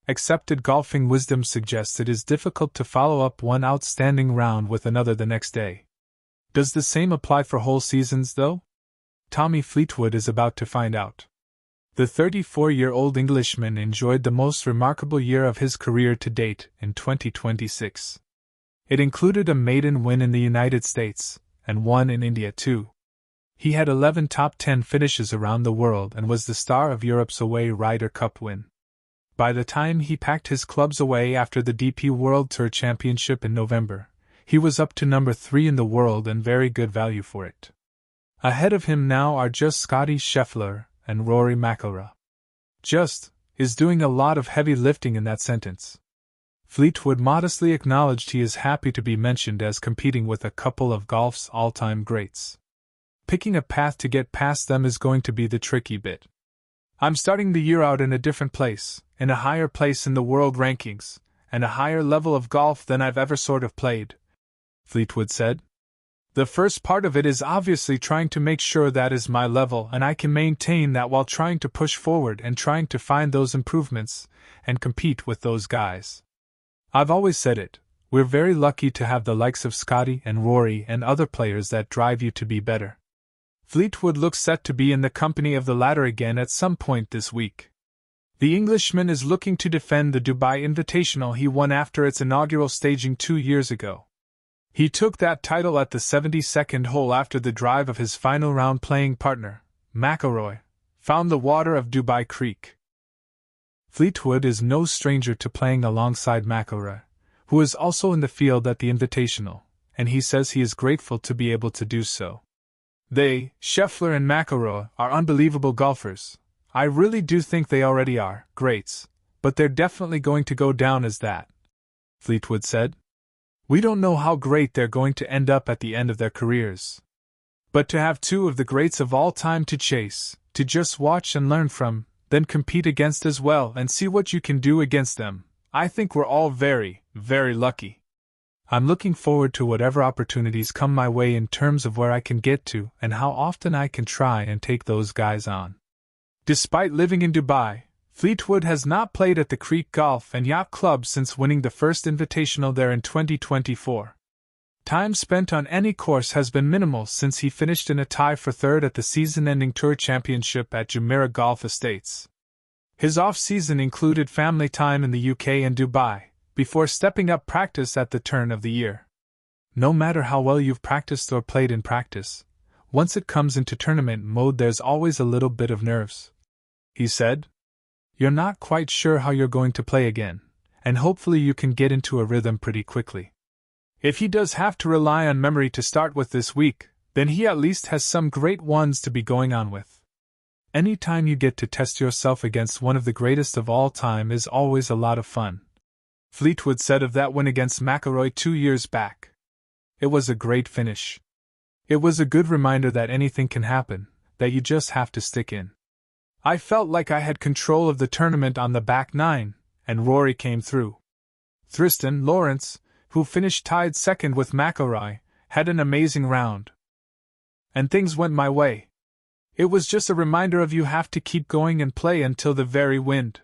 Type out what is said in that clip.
Accepted golfing wisdom suggests it is difficult to follow up one outstanding round with another the next day. Does the same apply for whole seasons, though? Tommy Fleetwood is about to find out. The 34-year-old Englishman enjoyed the most remarkable year of his career to date in 2026. It included a maiden win in the United States, and one in India too. He had 11 top 10 finishes around the world and was the star of Europe's away Ryder Cup win. By the time he packed his clubs away after the DP World Tour Championship in November, he was up to number 3 in the world and very good value for it. Ahead of him now are just Scottie Scheffler and Rory McIlroy. Just is doing a lot of heavy lifting in that sentence. Fleetwood modestly acknowledged he is happy to be mentioned as competing with a couple of golf's all-time greats. Picking a path to get past them is going to be the tricky bit. I'm starting the year out in a different place, in a higher place in the world rankings, and a higher level of golf than I've ever sort of played, Fleetwood said. The first part of it is obviously trying to make sure that is my level and I can maintain that while trying to push forward and trying to find those improvements and compete with those guys. I've always said it, we're very lucky to have the likes of Scottie and Rory and other players that drive you to be better. Fleetwood looks set to be in the company of the latter again at some point this week. The Englishman is looking to defend the Dubai Invitational he won after its inaugural staging 2 years ago. He took that title at the 72nd hole after the drive of his final round playing partner, McIlroy, found the water of Dubai Creek. Fleetwood is no stranger to playing alongside McIlroy, who is also in the field at the Invitational, and he says he is grateful to be able to do so. They, Scheffler and McIlroy, are unbelievable golfers. I really do think they already are greats, but they're definitely going to go down as that, Fleetwood said. We don't know how great they're going to end up at the end of their careers. But to have two of the greats of all time to chase, to just watch and learn from, then compete against as well and see what you can do against them, I think we're all very, very lucky. I'm looking forward to whatever opportunities come my way in terms of where I can get to and how often I can try and take those guys on. Despite living in Dubai, Fleetwood has not played at the Creek Golf and Yacht Club since winning the first Invitational there in 2024. Time spent on any course has been minimal since he finished in a tie for third at the season-ending Tour Championship at Jumeirah Golf Estates. His off-season included family time in the UK and Dubai, before stepping up practice at the turn of the year. No matter how well you've practiced or played in practice, once it comes into tournament mode there's always a little bit of nerves, he said. You're not quite sure how you're going to play again, and hopefully you can get into a rhythm pretty quickly. If he does have to rely on memory to start with this week, then he at least has some great ones to be going on with. Any time you get to test yourself against one of the greatest of all time is always a lot of fun, Fleetwood said of that win against McIlroy 2 years back. It was a great finish. It was a good reminder that anything can happen, that you just have to stick in. I felt like I had control of the tournament on the back nine, and Rory came through. Tristan Lawrence, who finished tied second with McIlroy, had an amazing round. And things went my way. It was just a reminder of you have to keep going and play until the very wind.